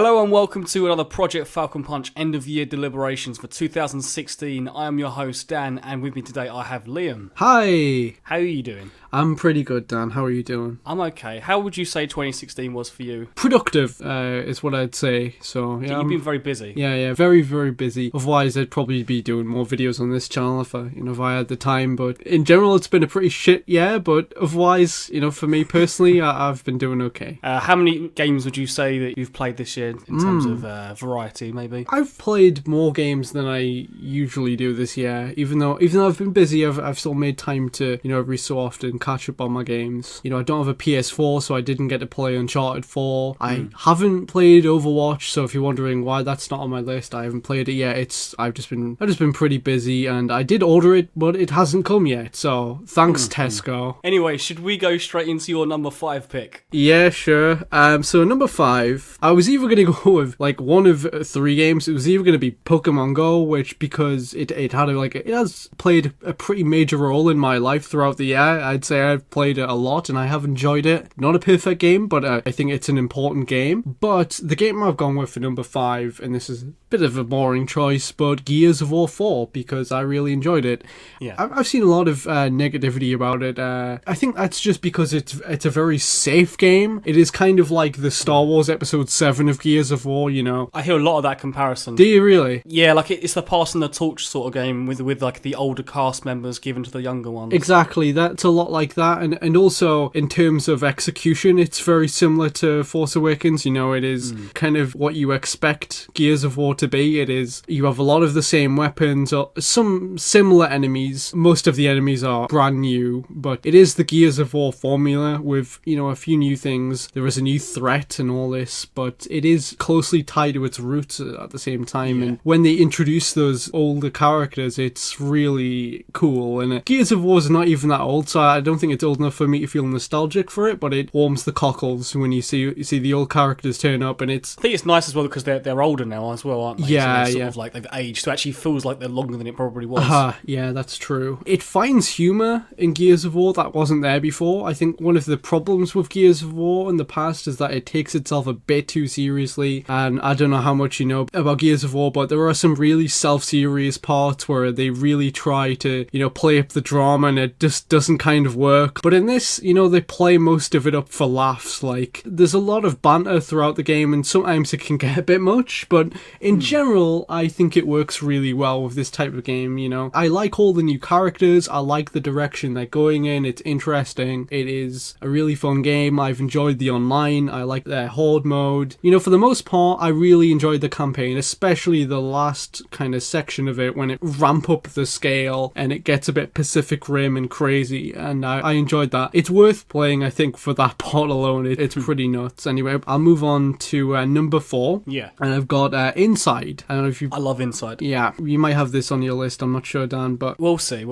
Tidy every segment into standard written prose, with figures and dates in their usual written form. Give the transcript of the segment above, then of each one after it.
Hello and welcome to another Project Falcon Punch end of year deliberations for 2016. I am your host Dan, and with me today I have Liam. Hi! How are you doing? I'm pretty good, Dan. How are you doing? I'm okay. How would you say 2016 was for you? Productive is what I'd say. So yeah, You've been very busy. Yeah, very, very busy. Otherwise, I'd probably be doing more videos on this channel if I had the time. But in general, it's been a pretty shit year. But otherwise, for me personally, I've been doing okay. How many games would you say that you've played this year in terms of variety, maybe? I've played more games than I usually do this year. Even though I've been busy, I've still made time to every so often catch up on my games. I don't have a PS4, so I didn't get to play Uncharted 4. I haven't played Overwatch, so if you're wondering why that's not on my list, I haven't played it yet. I've just been pretty busy, and I did order it, but it hasn't come yet. So thanks, Tesco. Anyway, should we go straight into your number 5 pick? Yeah, sure. So number 5, I was either gonna go with one of 3 games. It was either gonna be Pokemon Go, which because it has played a pretty major role in my life throughout the year. I'd say I've played it a lot and I have enjoyed it. Not a perfect game, but I think it's an important game. But the game I've gone with for number 5, and this is a bit of a boring choice, but Gears of War 4, because I really enjoyed it. Yeah, I've seen a lot of negativity about it. I think that's just because it's a very safe game. It is kind of like the Star Wars Episode 7 of Gears of War, I hear a lot of that comparison. Do you really? Yeah, it's the passing the torch sort of game with the older cast members given to the younger ones. Exactly, that's a lot like that, and also in terms of execution, it's very similar to Force Awakens. It is kind of what you expect Gears of War to be. It is, you have a lot of the same weapons, or some similar enemies. Most of the enemies are brand new, but it is the Gears of War formula with, a few new things. There is a new threat and all this, but it is closely tied to its roots at the same time. And when they introduce those older characters, it's really cool. And Gears of War is not even that old, so I don't think it's old enough for me to feel nostalgic for it, but it warms the cockles when you see the old characters turn up. And I think it's nice as well because they're older now as well, aren't they? Yeah, so sort of they've aged, so it actually feels like they're longer than it probably was. Yeah, that's true. It finds humour in Gears of War that wasn't there before. I think one of the problems with Gears of War in the past is that it takes itself a bit too seriously, and I don't know how much you know about Gears of War, but there are some really self-serious parts where they really try to, play up the drama, and it just doesn't kind of work. But in this, they play most of it up for laughs. There's a lot of banter throughout the game, and sometimes it can get a bit much, but in general, I think it works really well with this type of game. I like all the new characters, I like the direction they're going in, it's interesting, it is a really fun game. I've enjoyed the online, I like their horde mode. For the most part, I really enjoyed the campaign, especially the last kind of section of it when it ramp up the scale and it gets a bit Pacific Rim and crazy, and I enjoyed that. It's worth playing, I think, for that part alone. It's pretty nuts. Anyway, I'll move on to number 4. Yeah. And I've got Inside. I don't know if you... I love Inside. Yeah, you might have this on your list, I'm not sure, Dan, but... We'll see.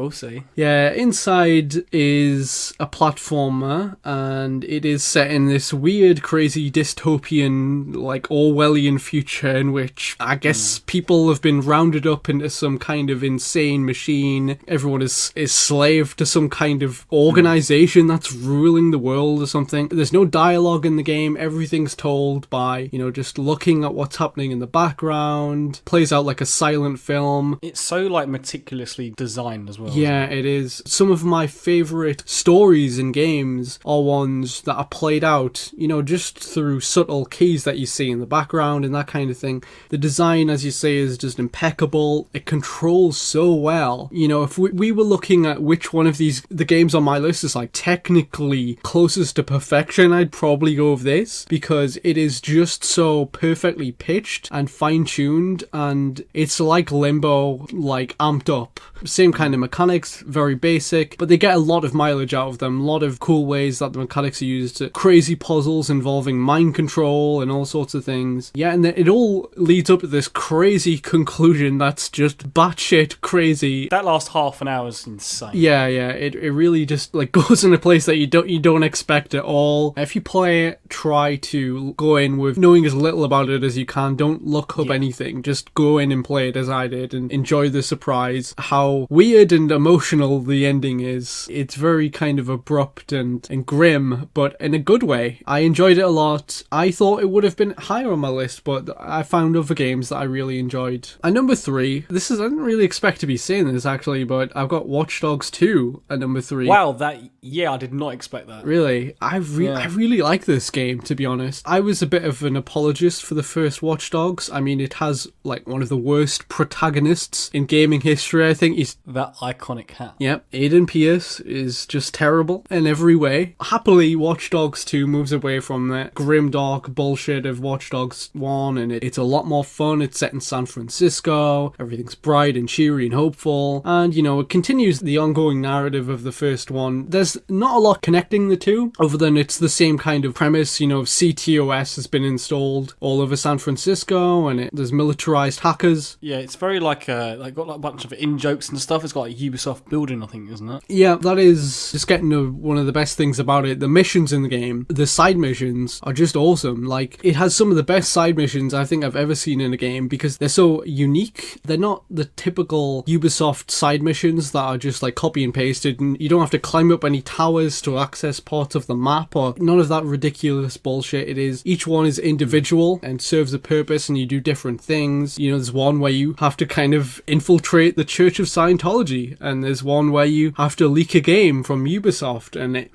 Yeah, Inside is a platformer, and it is set in this weird, crazy, dystopian, Orwellian future in which, I guess, people have been rounded up into some kind of insane machine. Everyone is slave to some kind of organization that's ruling the world or something. There's no dialogue in the game. Everything's told by, just looking at what's happening in the background. Plays out like a silent film. It's so, meticulously designed as well. Yeah, it is. Some of my favorite stories in games are ones that are played out, just through subtle keys that you see in the background and that kind of thing. The design, as you say, is just impeccable. It controls so well. If we were looking at which one of the games on my list is technically closest to perfection, I'd probably go with this, because it is just so perfectly pitched and fine-tuned, and it's like Limbo, amped up. Same kind of mechanics, very basic, but they get a lot of mileage out of them, a lot of cool ways that the mechanics are used, crazy puzzles involving mind control and all sorts of things. Yeah, and it all leads up to this crazy conclusion that's just batshit crazy. That last half an hour is insane. Yeah, it really just goes in a place that you don't expect at all. If you play it, try to go in with knowing as little about it as you can. Don't look up anything. Just go in and play it as I did and enjoy the surprise. How weird and emotional the ending is. It's very kind of abrupt and grim, but in a good way. I enjoyed it a lot. I thought it would have been been higher on my list, but I found other games that I really enjoyed. And number 3, I didn't really expect to be saying this actually, but I've got Watch Dogs 2 at number 3. Wow, I did not expect that. Really? I really like this game, to be honest. I was a bit of an apologist for the first Watch Dogs. I mean, it has like one of the worst protagonists in gaming history, I think. That iconic hat. Yep, Aiden Pierce is just terrible in every way. Happily, Watch Dogs 2 moves away from that grimdark bullshit of Watch Dogs 1, and it's a lot more fun. It's set in San Francisco, everything's bright and cheery and hopeful, and it continues the ongoing narrative of the first one. There's not a lot connecting the two, other than it's the same kind of premise. CTOS has been installed all over San Francisco, and there's militarized hackers. Yeah, it's very got like a bunch of in-jokes and stuff. It's got a Ubisoft building, I think, isn't it? Yeah, that is just getting to one of the best things about it. The missions in the game, the side missions are just awesome. Like, it has some of the best side missions I think I've ever seen in a game because they're so unique. They're not the typical Ubisoft side missions that are just like copy and pasted, and you don't have to climb up any towers to access parts of the map or none of that ridiculous bullshit. Each one is individual and serves a purpose, and you do different things. There's one where you have to kind of infiltrate the Church of Scientology, and there's one where you have to leak a game from Ubisoft, and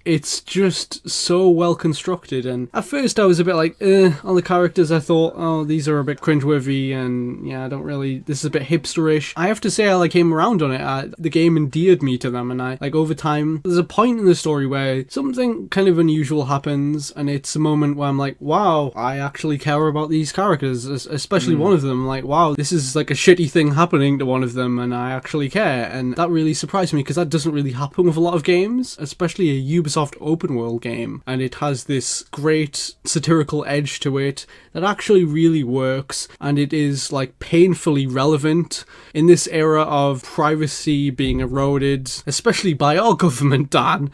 it's just so well constructed. And at first I was a bit like, on the characters. I thought, oh, these are a bit cringeworthy, and yeah, this is a bit hipsterish. I have to say, I came around on it. The game endeared me to them, and over time, there's a point in the story where something kind of unusual happens, and it's a moment where I'm like, wow, I actually care about these characters, especially one of them. Like, wow, this is like a shitty thing happening to one of them, and I actually care. And that really surprised me, because that doesn't really happen with a lot of games, especially a Ubisoft open world game. And it has this great satirical edge to it that actually really works, and it is like painfully relevant in this era of privacy being eroded, especially by our government, Dan.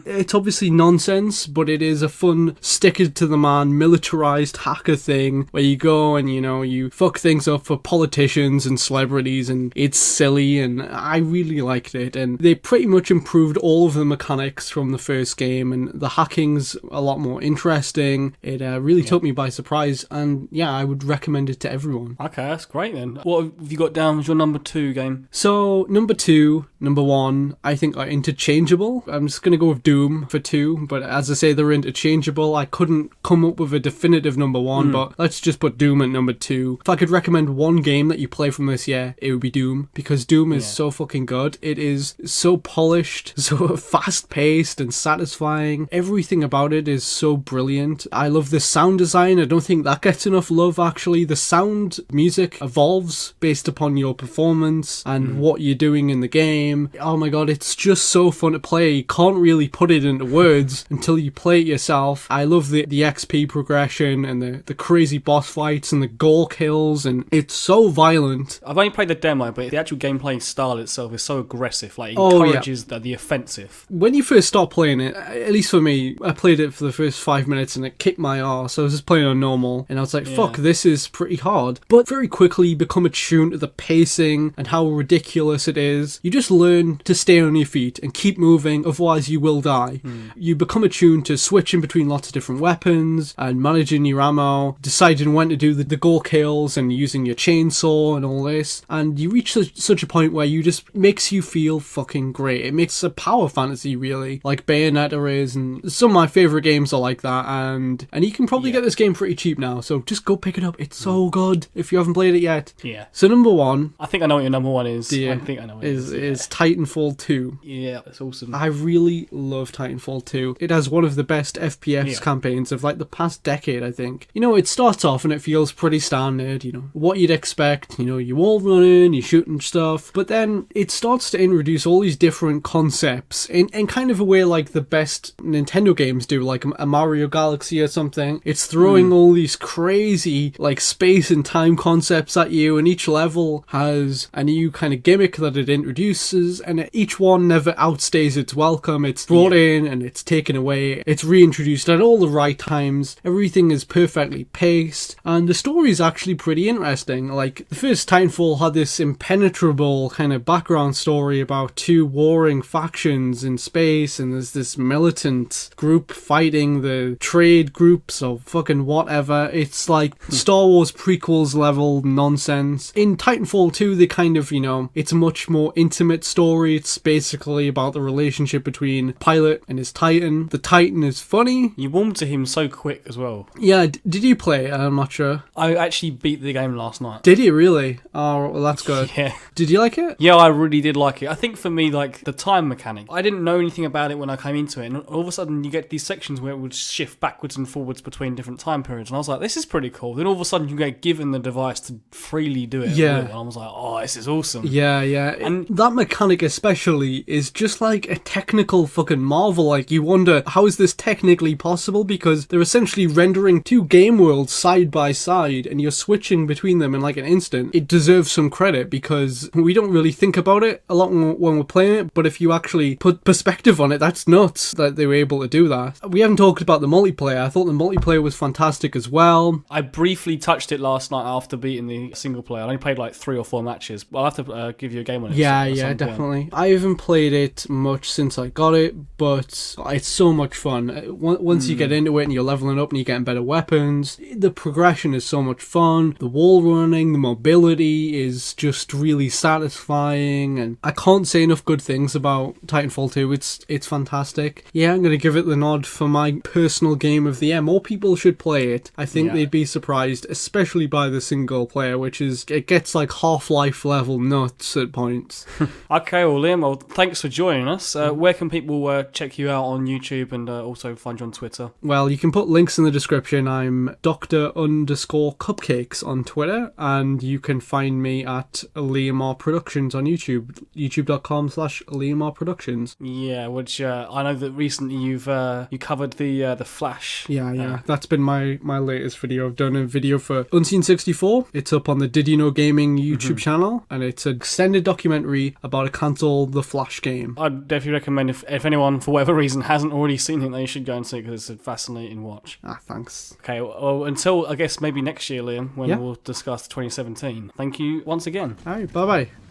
It's obviously nonsense, but it is a fun stick it to the man militarized hacker thing where you go and you fuck things up for politicians and celebrities, and it's silly, and I really liked it. And they pretty much improved all of the mechanics from the first game, and the hacking's a lot more interesting. It really took me by surprise, and yeah, I would recommend it to everyone. Okay, that's great then. What have you got down as your number 2 game? So number 2, number 1, I think are interchangeable. I'm just going to go with Doom for 2, but as I say, they're interchangeable. I couldn't come up with a definitive number 1, but let's just put Doom at number 2. If I could recommend one game that you play from this year, it would be Doom, because Doom is so fucking good. It is so polished, so fast-paced and satisfying. Everything about it is so brilliant. I love the sound design. I don't think that gets enough love, actually. The sound music evolves based upon your performance and what you're doing in the game. Oh my god, it's just so fun to play. You can't really put it into words until you play it yourself. I love the XP progression and the crazy boss fights and the goal kills, and it's so violent. I've only played the demo, but the actual gameplay style itself is so aggressive. Like, it encourages the offensive. When you first start playing it, at least for me, I played it for the first 5 minutes and it kicked my arse. I was just playing on normal, and I was like, fuck, this is pretty hard. But very quickly you become attuned to the pacing and how ridiculous it is. You just learn to stay on your feet and keep moving, otherwise you will die. You become attuned to switching between lots of different weapons and managing your ammo, deciding when to do the goal kills and using your chainsaw and all this. And you reach such a point where you just makes you feel fucking great. It makes a power fantasy, really, like Bayonetta is, and some of my favourite games are like that. And you can probably get this game pretty cheap now, so just go pick it up. It's so good if you haven't played it yet. Yeah. So number 1, I think I know what your number 1 is. I think I know what it is Titanfall 2. Yeah, that's awesome. I really love Titanfall 2. It has one of the best FPS campaigns of like the past decade, I think. It starts off and it feels pretty standard, what you'd expect, you all running, you shooting stuff, but then it starts to introduce all these different concepts in kind of a way like the best Nintendo games do, like a Mario Galaxy or something. It's throwing all these crazy like space and time concepts at you, and each level has a new kind of gimmick that it introduces, and each one never outstays its welcome. It's brought in and it's taken away. It's reintroduced at all the right times. Everything is perfectly paced, and the story is actually pretty interesting. Like, the first Titanfall had this impenetrable kind of background story about two warring factions in space, and there's this militant group fighting the trade group troops or fucking whatever. It's like Star Wars prequels level nonsense. In Titanfall 2, they kind of, it's a much more intimate story. It's basically about the relationship between pilot and his Titan. The Titan is funny. You warmed to him so quick as well. Yeah, did you play it? I'm not sure. I actually beat the game last night. Did you really? Oh, well, that's good. Yeah. Did you like it? Yeah, I really did like it. I think for me, like, the time mechanic, I didn't know anything about it when I came into it, and all of a sudden you get these sections where it would shift backwards and forwards between different time periods, and I was like, this is pretty cool. Then all of a sudden you get given the device to freely do it. Yeah. And I was like, oh, this is awesome. Yeah. And that mechanic especially is just like a technical fucking marvel. Like, you wonder, how is this technically possible? Because they're essentially rendering two game worlds side by side, and you're switching between them in like an instant. It deserves some credit because we don't really think about it a lot when we're playing it, but if you actually put perspective on it, that's nuts that they were able to do that. We haven't talked about the multiplayer. I thought the multiplayer was fantastic as well. I briefly touched it last night after beating the single player. I only played like 3 or 4 matches. I'll have to give you a game on it. Yeah, definitely. I haven't played it much since I got it, but it's so much fun. Once you get into it and you're leveling up and you're getting better weapons, the progression is so much fun. The wall running, the mobility is just really satisfying, and I can't say enough good things about Titanfall 2. It's fantastic. Yeah, I'm going to give it the nod for my personal game of the year. More people should play it. I think they'd be surprised, especially by the single player, which is, it gets like Half-Life level nuts at points. Okay, well, Liam, thanks for joining us. Where can people check you out on YouTube and also find you on Twitter? Well, you can put links in the description. I'm Dr_Cupcakes on Twitter, and you can find me at Liam R Productions on YouTube, youtube.com/Liam R Productions. Yeah, which I know that recently you covered the Flash. Yeah. That's been my latest video. I've done a video for Unseen64. It's up on the Did You Know Gaming YouTube channel, and it's an extended documentary about a cancel the Flash game. I'd definitely recommend if anyone, for whatever reason, hasn't already seen it, they should go and see it because it's a fascinating watch. Thanks. Okay, well, until I guess maybe next year, Liam, when we'll discuss 2017. Thank you once again. All right, bye-bye.